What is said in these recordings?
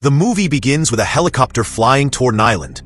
The movie begins with a helicopter flying toward an island,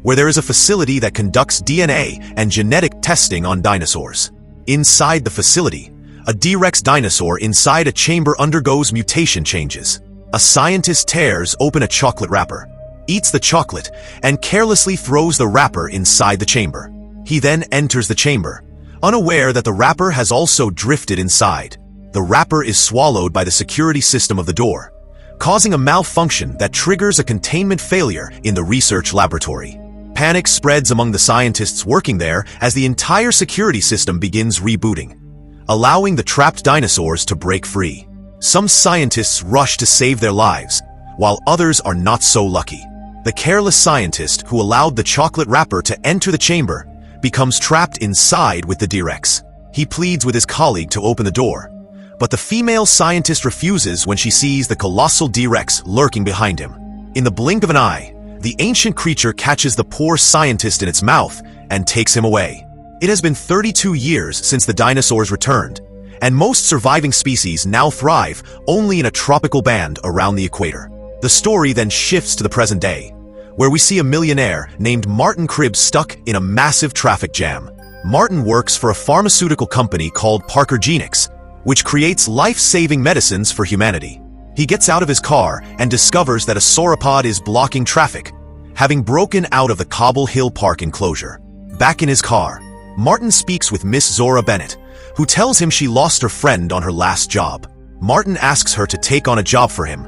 where there is a facility that conducts DNA and genetic testing on dinosaurs. Inside the facility, a D-Rex dinosaur inside a chamber undergoes mutation changes. A scientist tears open a chocolate wrapper, eats the chocolate, and carelessly throws the wrapper inside the chamber. He then enters the chamber, unaware that the wrapper has also drifted inside. The wrapper is swallowed by the security system of the door, causing a malfunction that triggers a containment failure in the research laboratory. Panic spreads among the scientists working there as the entire security system begins rebooting, allowing the trapped dinosaurs to break free. Some scientists rush to save their lives, while others are not so lucky. The careless scientist who allowed the chocolate wrapper to enter the chamber becomes trapped inside with the D-Rex. He pleads with his colleague to open the door, but the female scientist refuses when she sees the colossal D-Rex lurking behind him. In the blink of an eye, the ancient creature catches the poor scientist in its mouth and takes him away. It has been 32 years since the dinosaurs returned, and most surviving species now thrive only in a tropical band around the equator. The story then shifts to the present day, where we see a millionaire named Martin Cribb stuck in a massive traffic jam. Martin works for a pharmaceutical company called Parker Genix, which creates life-saving medicines for humanity. He gets out of his car and discovers that a sauropod is blocking traffic, having broken out of the Cobble Hill Park enclosure. Back in his car, Martin speaks with Miss Zora Bennett, who tells him she lost her friend on her last job. Martin asks her to take on a job for him,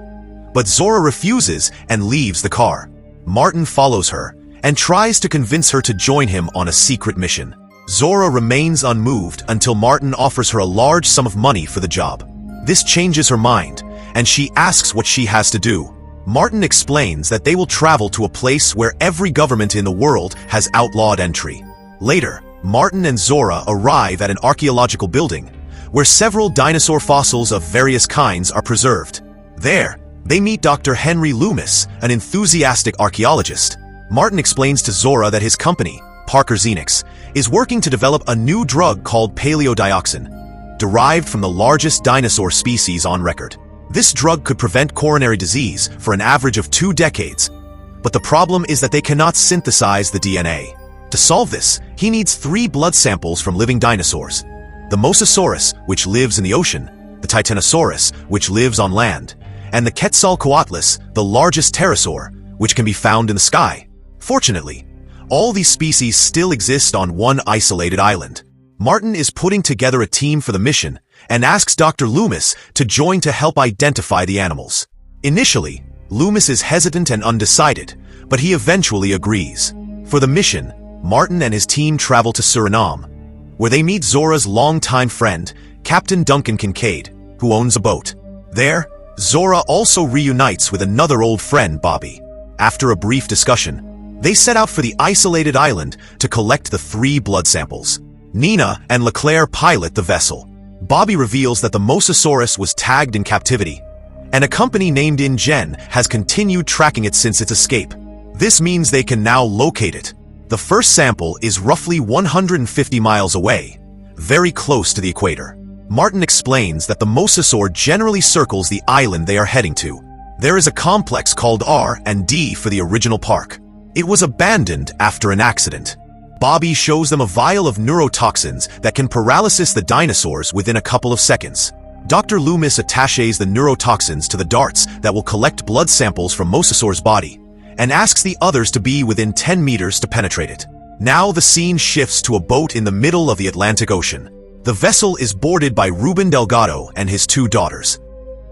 but Zora refuses and leaves the car. Martin follows her and tries to convince her to join him on a secret mission. Zora remains unmoved until Martin offers her a large sum of money for the job. This changes her mind, and she asks what she has to do. Martin explains that they will travel to a place where every government in the world has outlawed entry. Later, Martin and Zora arrive at an archaeological building, where several dinosaur fossils of various kinds are preserved. There, they meet Dr. Henry Loomis, an enthusiastic archaeologist. Martin explains to Zora that his company, Parker Genix, is working to develop a new drug called paleodioxin, derived from the largest dinosaur species on record. This drug could prevent coronary disease for an average of 2 decades, but the problem is that they cannot synthesize the DNA. To solve this, he needs 3 blood samples from living dinosaurs: the Mosasaurus, which lives in the ocean, the Titanosaurus, which lives on land, and the Quetzalcoatlus, the largest pterosaur, which can be found in the sky. Fortunately, all these species still exist on one isolated island. Martin is putting together a team for the mission and asks Dr. Loomis to join to help identify the animals. Initially, Loomis is hesitant and undecided, but he eventually agrees. For the mission, Martin and his team travel to Suriname, where they meet Zora's longtime friend, Captain Duncan Kincaid, who owns a boat. There, Zora also reunites with another old friend, Bobby. After a brief discussion, they set out for the isolated island to collect the 3 blood samples. Nina and Leclerc pilot the vessel. Bobby reveals that the Mosasaurus was tagged in captivity, and a company named InGen has continued tracking it since its escape. This means they can now locate it. The first sample is roughly 150 miles away, very close to the equator. Martin explains that the mosasaur generally circles the island they are heading to. There is a complex called R&D for the original park. It was abandoned after an accident. Bobby shows them a vial of neurotoxins that can paralysis the dinosaurs within a couple of seconds. Dr. Loomis attaches the neurotoxins to the darts that will collect blood samples from Mosasaur's body, and asks the others to be within 10 meters to penetrate it. Now the scene shifts to a boat in the middle of the Atlantic Ocean. The vessel is boarded by Ruben Delgado and his 2 daughters.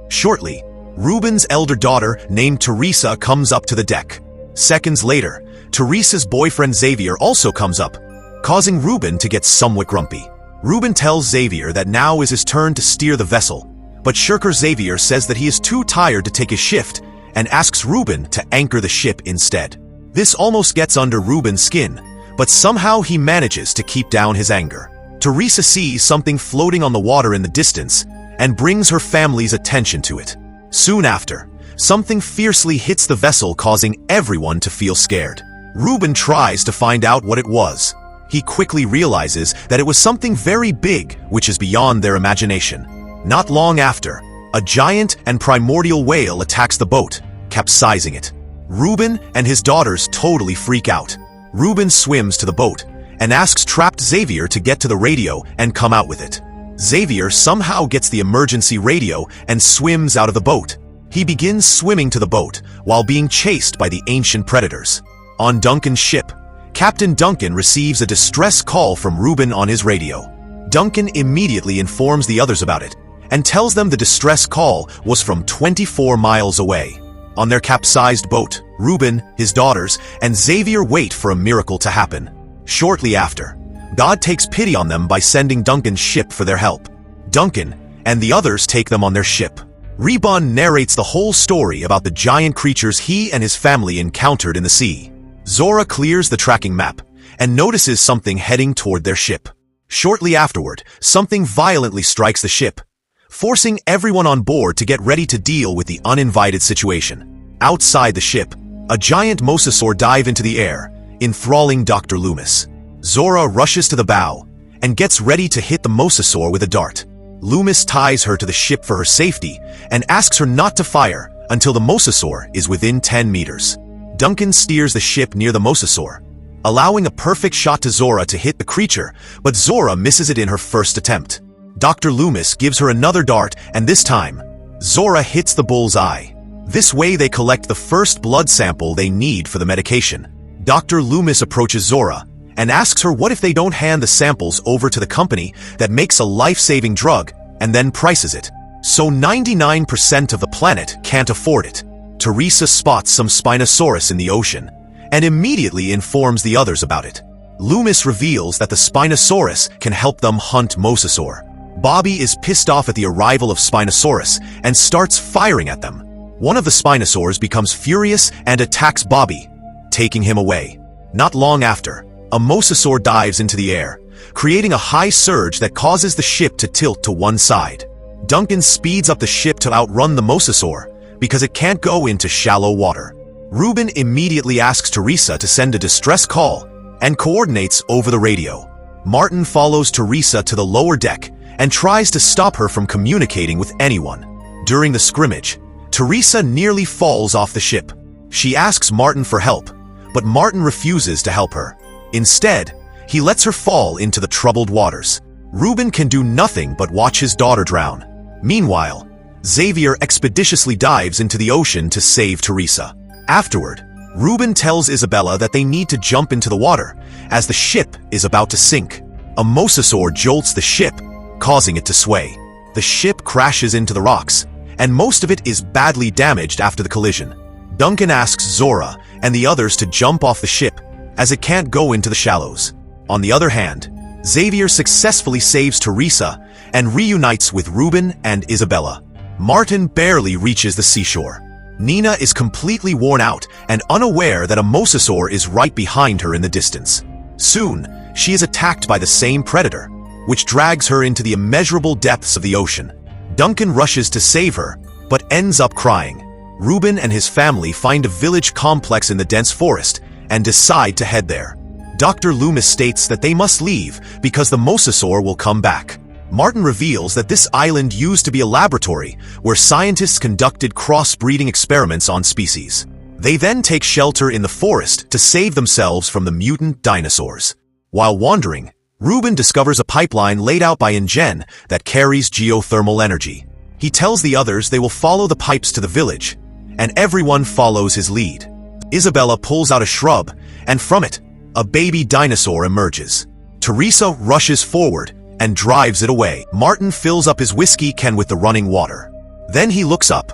Shortly, Ruben's elder daughter, named Teresa, comes up to the deck. Seconds later, Teresa's boyfriend Xavier also comes up, causing Ruben to get somewhat grumpy. Ruben tells Xavier that now is his turn to steer the vessel, but shirker Xavier says that he is too tired to take his shift and asks Ruben to anchor the ship instead. This almost gets under Ruben's skin, but somehow he manages to keep down his anger. Teresa sees something floating on the water in the distance and brings her family's attention to it. Soon after, something fiercely hits the vessel, causing everyone to feel scared. Ruben tries to find out what it was. He quickly realizes that it was something very big, which is beyond their imagination. Not long after, a giant and primordial whale attacks the boat, capsizing it. Ruben and his daughters totally freak out. Ruben swims to the boat and asks trapped Xavier to get to the radio and come out with it. Xavier somehow gets the emergency radio and swims out of the boat. He begins swimming to the boat while being chased by the ancient predators. On Duncan's ship, Captain Duncan receives a distress call from Ruben on his radio. Duncan immediately informs the others about it and tells them the distress call was from 24 miles away. On their capsized boat, Ruben, his daughters, and Xavier wait for a miracle to happen. Shortly after, God takes pity on them by sending Duncan's ship for their help. Duncan and the others take them on their ship. Rebirth narrates the whole story about the giant creatures he and his family encountered in the sea. Zora clears the tracking map and notices something heading toward their ship. Shortly afterward, something violently strikes the ship, forcing everyone on board to get ready to deal with the uninvited situation. Outside the ship, a giant mosasaur dives into the air, enthralling Dr. Loomis. Zora rushes to the bow and gets ready to hit the mosasaur with a dart. Loomis ties her to the ship for her safety and asks her not to fire until the mosasaur is within 10 meters. Duncan steers the ship near the mosasaur, allowing a perfect shot to Zora to hit the creature, but Zora misses it in her first attempt. Dr. Loomis gives her another dart, and this time, Zora hits the bull's eye. This way they collect the first blood sample they need for the medication. Dr. Loomis approaches Zora and asks her what if they don't hand the samples over to the company that makes a life-saving drug and then prices it. So 99% of the planet can't afford it. Teresa spots some Spinosaurus in the ocean and immediately informs the others about it. Loomis reveals that the Spinosaurus can help them hunt mosasaur. Bobby is pissed off at the arrival of Spinosaurus and starts firing at them. One of the Spinosaurs becomes furious and attacks Bobby, taking him away. Not long after, a mosasaur dives into the air, creating a high surge that causes the ship to tilt to one side. Duncan speeds up the ship to outrun the mosasaur because it can't go into shallow water. Ruben immediately asks Teresa to send a distress call and coordinates over the radio. Martin follows Teresa to the lower deck and tries to stop her from communicating with anyone. During the scrimmage, Teresa nearly falls off the ship. She asks Martin for help, but Martin refuses to help her. Instead, he lets her fall into the troubled waters. Ruben can do nothing but watch his daughter drown. Meanwhile, Xavier expeditiously dives into the ocean to save Teresa. Afterward, Ruben tells Isabella that they need to jump into the water, as the ship is about to sink. A mosasaur jolts the ship, causing it to sway. The ship crashes into the rocks, and most of it is badly damaged after the collision. Duncan asks Zora and the others to jump off the ship, as it can't go into the shallows. On the other hand, Xavier successfully saves Teresa and reunites with Ruben and Isabella. Martin barely reaches the seashore. Nina is completely worn out and unaware that a mosasaur is right behind her in the distance. Soon, she is attacked by the same predator, which drags her into the immeasurable depths of the ocean. Duncan rushes to save her, but ends up crying. Ruben and his family find a village complex in the dense forest and decide to head there. Dr. Loomis states that they must leave because the mosasaur will come back. Martin reveals that this island used to be a laboratory where scientists conducted crossbreeding experiments on species. They then take shelter in the forest to save themselves from the mutant dinosaurs. While wandering, Ruben discovers a pipeline laid out by InGen that carries geothermal energy. He tells the others they will follow the pipes to the village, and everyone follows his lead. Isabella pulls out a shrub, and from it, a baby dinosaur emerges. Teresa rushes forward and drives it away. Martin fills up his whiskey can with the running water. Then he looks up,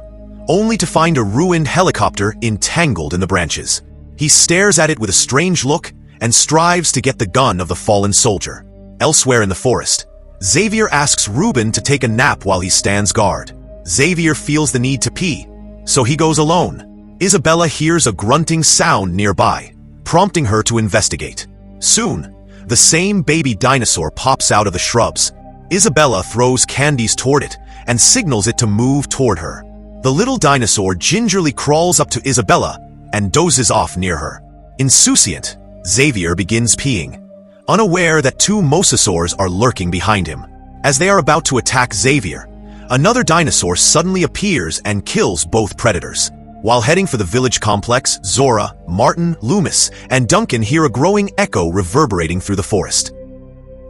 only to find a ruined helicopter entangled in the branches. He stares at it with a strange look and strives to get the gun of the fallen soldier. Elsewhere in the forest, Xavier asks Ruben to take a nap while he stands guard. Xavier feels the need to pee, so he goes alone. Isabella hears a grunting sound nearby, prompting her to investigate. Soon, the same baby dinosaur pops out of the shrubs. Isabella throws candies toward it and signals it to move toward her. The little dinosaur gingerly crawls up to Isabella and dozes off near her. Insouciant, Xavier begins peeing, unaware that two mosasaurs are lurking behind him. As they are about to attack Xavier, another dinosaur suddenly appears and kills both predators. While heading for the village complex, Zora, Martin, Loomis, and Duncan hear a growing echo reverberating through the forest.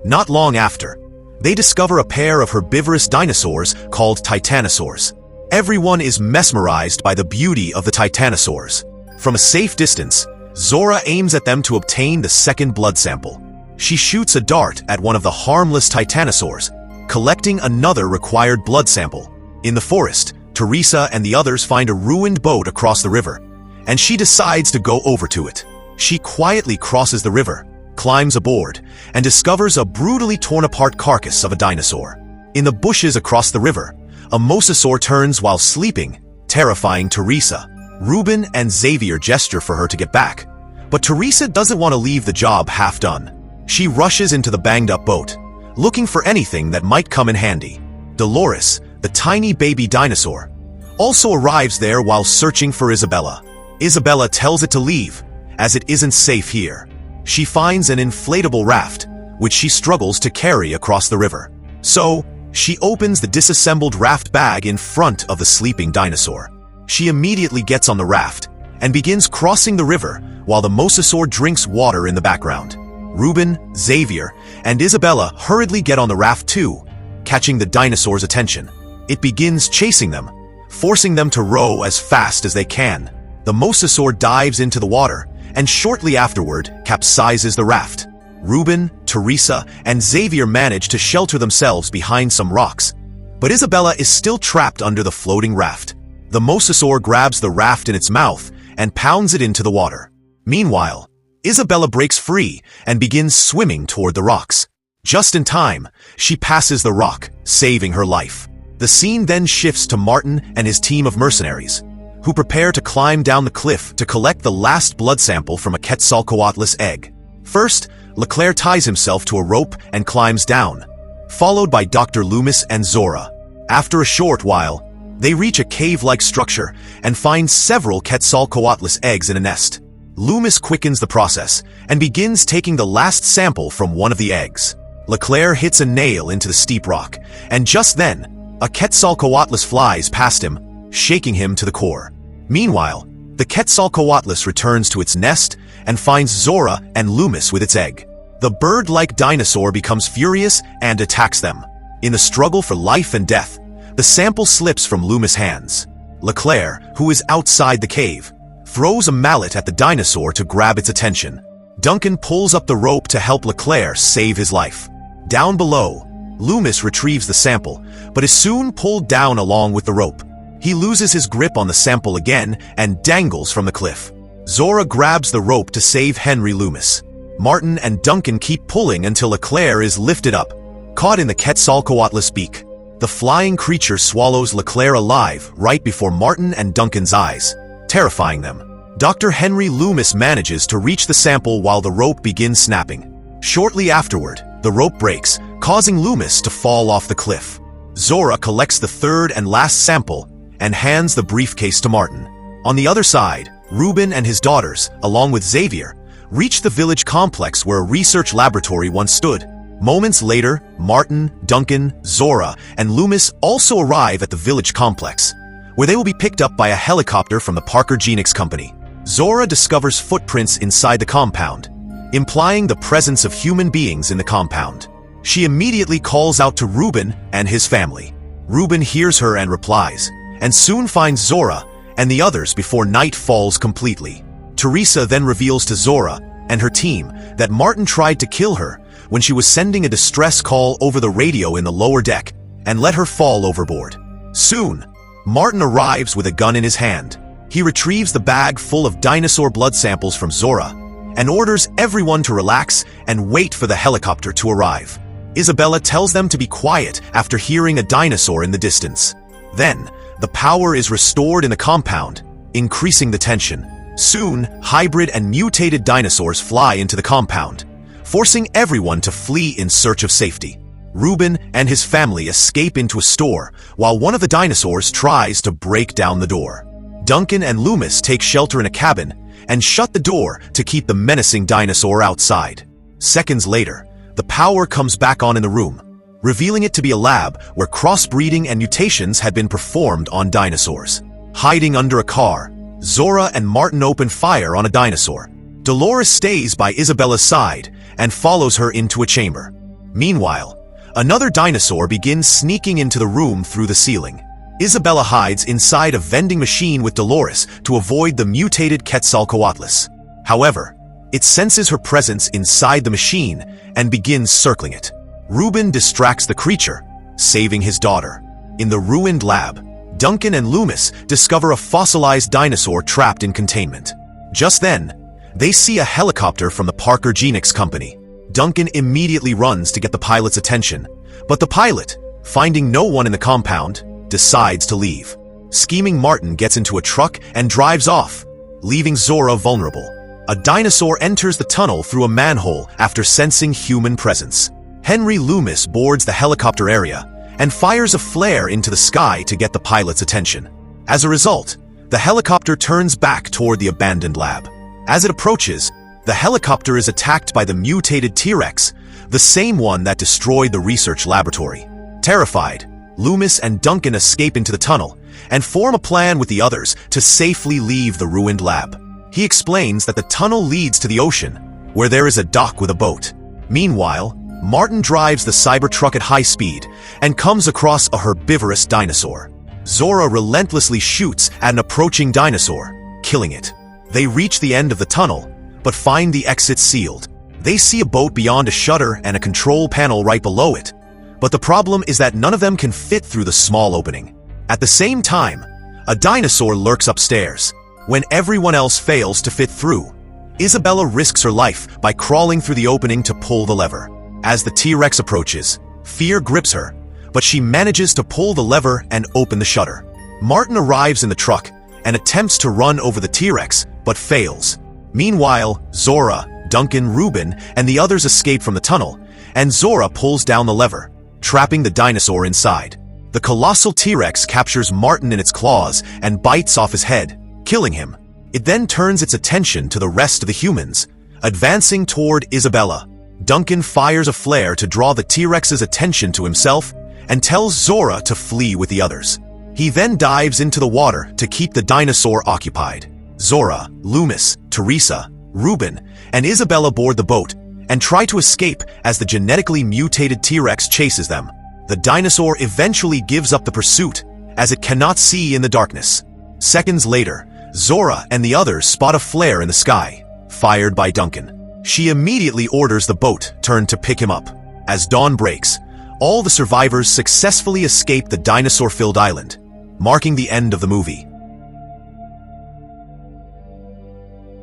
Not long after, they discover a pair of herbivorous dinosaurs called Titanosaurs. Everyone is mesmerized by the beauty of the Titanosaurs. From a safe distance, Zora aims at them to obtain the second blood sample. She shoots a dart at one of the harmless Titanosaurs, collecting another required blood sample. In the forest, Teresa and the others find a ruined boat across the river, and she decides to go over to it. She quietly crosses the river, climbs aboard, and discovers a brutally torn-apart carcass of a dinosaur. In the bushes across the river, a mosasaur turns while sleeping, terrifying Teresa. Ruben and Xavier gesture for her to get back, but Teresa doesn't want to leave the job half done. She rushes into the banged-up boat, looking for anything that might come in handy. Dolores, the tiny baby dinosaur, also arrives there while searching for Isabella. Isabella tells it to leave, as it isn't safe here. She finds an inflatable raft, which she struggles to carry across the river. So, she opens the disassembled raft bag in front of the sleeping dinosaur. She immediately gets on the raft and begins crossing the river while the mosasaur drinks water in the background. Ruben, Xavier, and Isabella hurriedly get on the raft too, catching the dinosaur's attention. It begins chasing them, forcing them to row as fast as they can. The mosasaur dives into the water and shortly afterward capsizes the raft. Ruben, Teresa, and Xavier manage to shelter themselves behind some rocks, but Isabella is still trapped under the floating raft. The mosasaur grabs the raft in its mouth and pounds it into the water. Meanwhile, Isabella breaks free and begins swimming toward the rocks. Just in time, she passes the rock, saving her life. The scene then shifts to Martin and his team of mercenaries, who prepare to climb down the cliff to collect the last blood sample from a Quetzalcoatlus egg. First, Leclerc ties himself to a rope and climbs down, followed by Dr. Loomis and Zora. After a short while, they reach a cave-like structure and find several Quetzalcoatlus eggs in a nest. Loomis quickens the process and begins taking the last sample from one of the eggs. Leclerc hits a nail into the steep rock, and just then, a Quetzalcoatlus flies past him, shaking him to the core. Meanwhile, the Quetzalcoatlus returns to its nest and finds Zora and Loomis with its egg. The bird-like dinosaur becomes furious and attacks them. In the struggle for life and death, the sample slips from Loomis' hands. Leclerc, who is outside the cave, throws a mallet at the dinosaur to grab its attention. Duncan pulls up the rope to help Leclerc save his life. Down below, Loomis retrieves the sample, but is soon pulled down along with the rope. He loses his grip on the sample again and dangles from the cliff. Zora grabs the rope to save Henry Loomis. Martin and Duncan keep pulling until Leclerc is lifted up, caught in the Quetzalcoatlus beak. The flying creature swallows Leclerc alive right before Martin and Duncan's eyes, terrifying them. Dr. Henry Loomis manages to reach the sample while the rope begins snapping. Shortly afterward, the rope breaks, causing Loomis to fall off the cliff. Zora collects the third and last sample and hands the briefcase to Martin. On the other side, Ruben and his daughters, along with Xavier, reach the village complex where a research laboratory once stood. Moments later, Martin, Duncan, Zora, and Loomis also arrive at the village complex, where they will be picked up by a helicopter from the Parker Genix Company. Zora discovers footprints inside the compound, implying the presence of human beings in the compound. She immediately calls out to Ruben and his family. Ruben hears her and replies, and soon finds Zora and the others before night falls completely. Teresa then reveals to Zora and her team that Martin tried to kill her when she was sending a distress call over the radio in the lower deck and let her fall overboard. Soon, Martin arrives with a gun in his hand. He retrieves the bag full of dinosaur blood samples from Zora and orders everyone to relax and wait for the helicopter to arrive. Isabella tells them to be quiet after hearing a dinosaur in the distance. Then, the power is restored in the compound, increasing the tension. Soon, hybrid and mutated dinosaurs fly into the compound, forcing everyone to flee in search of safety. Ruben and his family escape into a store, while one of the dinosaurs tries to break down the door. Duncan and Loomis take shelter in a cabin and shut the door to keep the menacing dinosaur outside. Seconds later, the power comes back on in the room, revealing it to be a lab where crossbreeding and mutations had been performed on dinosaurs. Hiding under a car, Zora and Martin open fire on a dinosaur. Dolores stays by Isabella's side and follows her into a chamber. Meanwhile, another dinosaur begins sneaking into the room through the ceiling. Isabella hides inside a vending machine with Dolores to avoid the mutated Quetzalcoatlus. However, it senses her presence inside the machine and begins circling it. Ruben distracts the creature, saving his daughter. In the ruined lab, Duncan and Loomis discover a fossilized dinosaur trapped in containment. Just then, they see a helicopter from the Parker Genix company. Duncan immediately runs to get the pilot's attention, but the pilot, finding no one in the compound, decides to leave. Scheming Martin gets into a truck and drives off, leaving Zora vulnerable. A dinosaur enters the tunnel through a manhole after sensing human presence. Henry Loomis boards the helicopter area and fires a flare into the sky to get the pilot's attention. As a result, the helicopter turns back toward the abandoned lab. As it approaches, the helicopter is attacked by the mutated T-Rex, the same one that destroyed the research laboratory. Terrified, Loomis and Duncan escape into the tunnel and form a plan with the others to safely leave the ruined lab. He explains that the tunnel leads to the ocean, where there is a dock with a boat. Meanwhile, Martin drives the Cybertruck at high speed and comes across a herbivorous dinosaur. Zora relentlessly shoots at an approaching dinosaur, killing it. They reach the end of the tunnel, but find the exit sealed. They see a boat beyond a shutter and a control panel right below it, but the problem is that none of them can fit through the small opening. At the same time, a dinosaur lurks upstairs. When everyone else fails to fit through, Isabella risks her life by crawling through the opening to pull the lever. As the T-Rex approaches, fear grips her, but she manages to pull the lever and open the shutter. Martin arrives in the truck and attempts to run over the T-Rex, but fails. Meanwhile, Zora, Duncan, Ruben, and the others escape from the tunnel, and Zora pulls down the lever, trapping the dinosaur inside. The colossal T-Rex captures Martin in its claws and bites off his head, killing him. It then turns its attention to the rest of the humans, advancing toward Isabella. Duncan fires a flare to draw the T-Rex's attention to himself and tells Zora to flee with the others. He then dives into the water to keep the dinosaur occupied. Zora, Loomis, Teresa, Ruben, and Isabella board the boat and try to escape as the genetically mutated T-Rex chases them. The dinosaur eventually gives up the pursuit as it cannot see in the darkness. Seconds later, Zora and the others spot a flare in the sky, fired by Duncan. She immediately orders the boat turned to pick him up. As dawn breaks, all the survivors successfully escape the dinosaur-filled island, marking the end of the movie.